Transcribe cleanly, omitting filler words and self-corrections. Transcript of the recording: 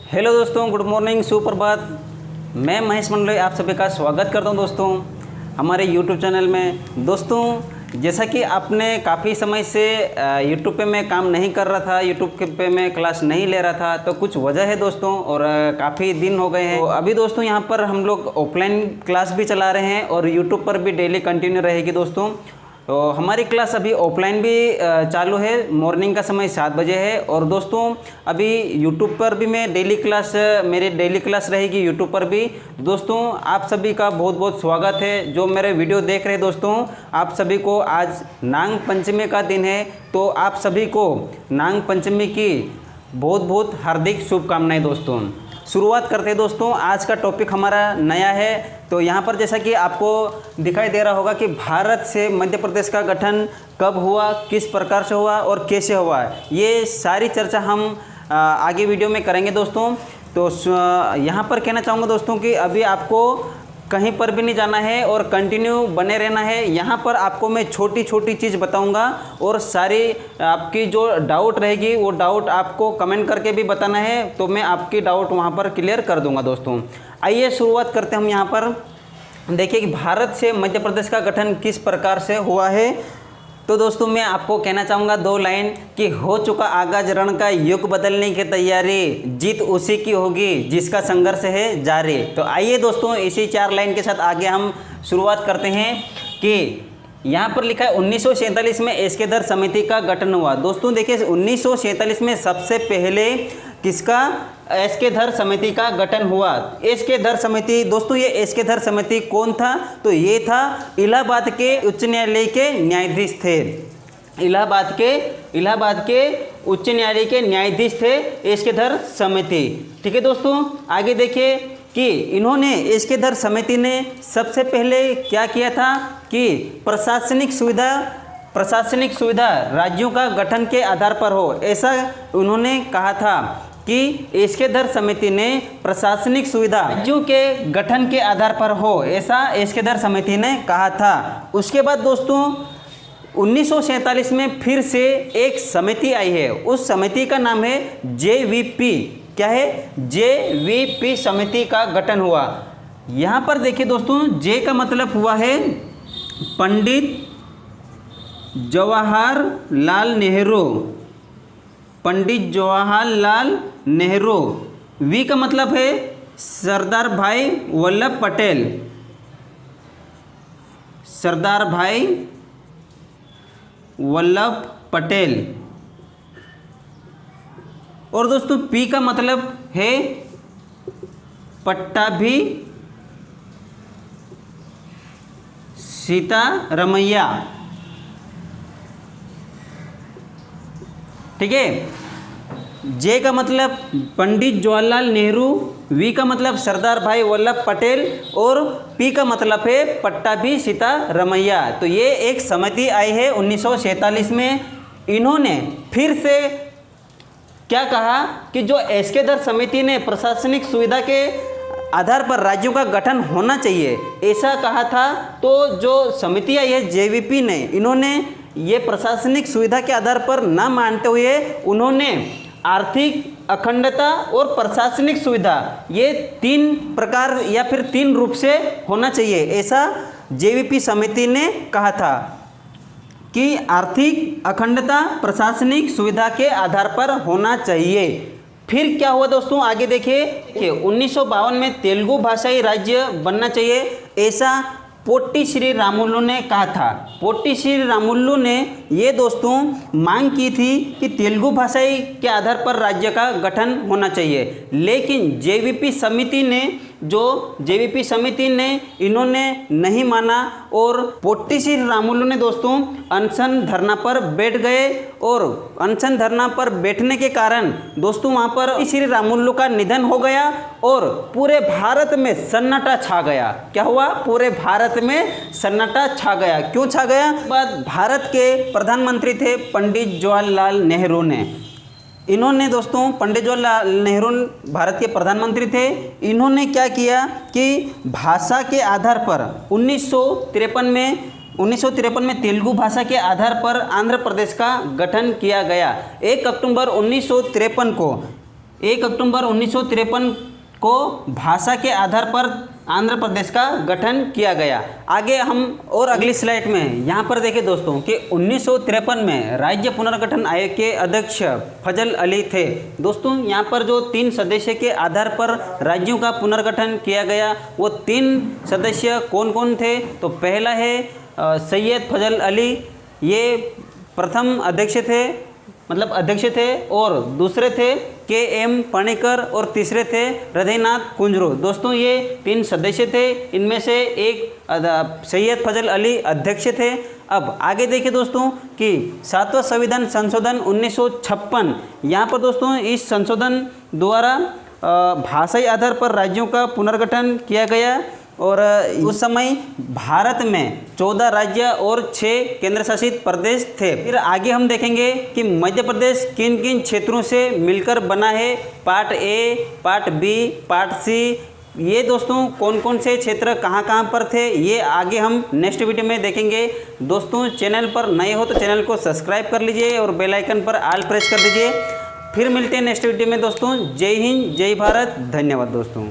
Hello दोस्तों, good morning, सुप्रभात। मैं महेश मंडले आप सभी का स्वागत करता हूं दोस्तों हमारे यूट्यूब चैनल में। दोस्तों, जैसा कि आपने काफ़ी समय से यूट्यूब पे मैं काम नहीं कर रहा था, यूट्यूब पे मैं क्लास नहीं ले रहा था, तो कुछ वजह है दोस्तों और काफ़ी दिन हो गए हैं। तो अभी दोस्तों यहाँ पर हम लोग ऑफलाइन क्लास भी चला रहे हैं और यूट्यूब पर भी डेली कंटिन्यू रहेगी दोस्तों। तो हमारी क्लास अभी ऑफलाइन भी चालू है, मॉर्निंग का समय 7 बजे है। और दोस्तों अभी यूट्यूब पर भी मैं मेरी डेली क्लास रहेगी यूट्यूब पर भी। दोस्तों आप सभी का बहुत बहुत स्वागत है जो मेरे वीडियो देख रहे हैं। दोस्तों आप सभी को आज नाग पंचमी का दिन है, तो आप सभी को नाग पंचमी की बहुत बहुत हार्दिक शुभकामनाएं। दोस्तों शुरुआत करते हैं दोस्तों। आज का टॉपिक हमारा नया है, तो यहाँ पर जैसा कि आपको दिखाई दे रहा होगा कि भारत से मध्य प्रदेश का गठन कब हुआ, किस प्रकार से हुआ और कैसे हुआ, ये सारी चर्चा हम आगे वीडियो में करेंगे दोस्तों। तो यहाँ पर कहना चाहूँगा दोस्तों कि अभी आपको कहीं पर भी नहीं जाना है और कंटिन्यू बने रहना है। यहाँ पर आपको मैं छोटी छोटी चीज़ बताऊँगा और सारी आपकी जो डाउट रहेगी वो डाउट आपको कमेंट करके भी बताना है, तो मैं आपकी डाउट वहाँ पर क्लियर कर दूँगा दोस्तों। आइए शुरुआत करते हैं हम। यहाँ पर देखिए कि भारत से मध्य प्रदेश का गठन किस प्रकार से हुआ है। तो दोस्तों मैं आपको कहना चाहूँगा 2 लाइन कि हो चुका आगाज रण का युग बदलने की तैयारी, जीत उसी की होगी जिसका संघर्ष है जारी। तो आइए दोस्तों इसी 4 लाइन के साथ आगे हम शुरुआत करते हैं कि यहाँ पर लिखा है 1947 में एस्केदर समिति का गठन हुआ। दोस्तों देखिए 1947 में सबसे पहले किसका एस्केदर समिति का गठन हुआ। एस्केदर समिति दोस्तों, ये एस्केदर समिति कौन था? तो ये था इलाहाबाद के उच्च न्यायालय के न्यायाधीश थे। इलाहाबाद के उच्च न्यायालय के न्यायाधीश थे एस्केदर समिति। ठीक है दोस्तों, आगे देखिए कि इन्होंने एस्केदर समिति ने सबसे पहले क्या किया था कि प्रशासनिक सुविधा राज्यों का गठन के आधार पर हो, ऐसा उन्होंने कहा था कि एस्केदर समिति ने प्रशासनिक सुविधा राज्यों के गठन के आधार पर हो, ऐसा एस्केदर समिति ने कहा था। उसके बाद दोस्तों 1947 में फिर से एक समिति आई है, उस समिति का नाम है JVP। क्या है? JVP समिति का गठन हुआ। यहाँ पर देखिए दोस्तों, जे का मतलब हुआ है पंडित जवाहरलाल नेहरू, पंडित जवाहरलाल नेहरू। वी का मतलब है सरदार भाई वल्लभ पटेल, सरदार भाई वल्लभ पटेल। और दोस्तों पी का मतलब है पट्टाभी सीतारमैया। ठीक है, जे का मतलब पंडित जवाहरलाल नेहरू, वी का मतलब सरदार भाई वल्लभ पटेल और पी का मतलब है पट्टाभी सीतारमैया। तो ये एक समिति आई है 1947 में। इन्होंने फिर से क्या कहा कि जो एस्केदर समिति ने प्रशासनिक सुविधा के आधार पर राज्यों का गठन होना चाहिए ऐसा कहा था, तो जो समिति आई है JVP ने, इन्होंने ये प्रशासनिक सुविधा के आधार पर न मानते हुए उन्होंने आर्थिक अखंडता और प्रशासनिक सुविधा, ये 3 प्रकार या फिर 3 रूप से होना चाहिए, ऐसा JVP समिति ने कहा था कि आर्थिक अखंडता प्रशासनिक सुविधा के आधार पर होना चाहिए। फिर क्या हुआ दोस्तों, आगे देखिए कि 1952 में तेलुगु भाषाई राज्य बनना चाहिए, ऐसा पोट्टी श्री रामुलु ने कहा था। पोट्टी श्री रामुलु ने ये दोस्तों मांग की थी कि तेलुगु भाषाई के आधार पर राज्य का गठन होना चाहिए, लेकिन JVP समिति ने इन्होंने नहीं माना और पोट्टी श्री रामुलु ने दोस्तों अनशन धरना पर बैठ गए। और अनशन धरना पर बैठने के कारण दोस्तों वहाँ पर श्री रामुलु का निधन हो गया और पूरे भारत में सन्नाटा छा गया। क्या हुआ? पूरे भारत में सन्नाटा छा गया। क्यों छा गया? बाद भारत के प्रधानमंत्री थे पंडित जवाहरलाल नेहरू ने। इन्होंने दोस्तों, पंडित जवाहरलाल नेहरू भारत के प्रधानमंत्री थे, इन्होंने क्या किया कि भाषा के आधार पर 1953 में तेलुगु भाषा के आधार पर आंध्र प्रदेश का गठन किया गया। 1 अक्टूबर 1953 को 1 अक्टूबर 1953 को भाषा के आधार पर आंध्र प्रदेश का गठन किया गया। आगे हम और अगली स्लाइड में यहाँ पर देखें दोस्तों कि 1953 में राज्य पुनर्गठन आयोग के अध्यक्ष फजल अली थे। दोस्तों यहाँ पर जो 3 सदस्य के आधार पर राज्यों का पुनर्गठन किया गया, वो 3 सदस्य कौन कौन थे? तो पहला है सैयद फजल अली, ये प्रथम अध्यक्ष थे, और दूसरे थे KM पणिकर, और तीसरे थे हृदयनाथ कुंजरू। दोस्तों ये 3 सदस्य थे, इनमें से एक सैयद फजल अली अध्यक्ष थे। अब आगे देखिए दोस्तों कि 7वां संविधान संशोधन 1956, यहाँ पर दोस्तों इस संशोधन द्वारा भाषाई आधार पर राज्यों का पुनर्गठन किया गया, और उस समय भारत में 14 राज्य और 6 केंद्र शासित प्रदेश थे। फिर आगे हम देखेंगे कि मध्य प्रदेश किन किन क्षेत्रों से मिलकर बना है। Part A, part B, part C, ये दोस्तों कौन कौन से क्षेत्र कहाँ कहाँ पर थे, ये आगे हम नेक्स्ट वीडियो में देखेंगे। दोस्तों चैनल पर नए हो तो चैनल को सब्सक्राइब कर लीजिए और बेल आइकन पर ऑल प्रेस कर दीजिए। फिर मिलते हैं नेक्स्ट वीडियो में दोस्तों। जय हिंद, जय भारत, धन्यवाद दोस्तों।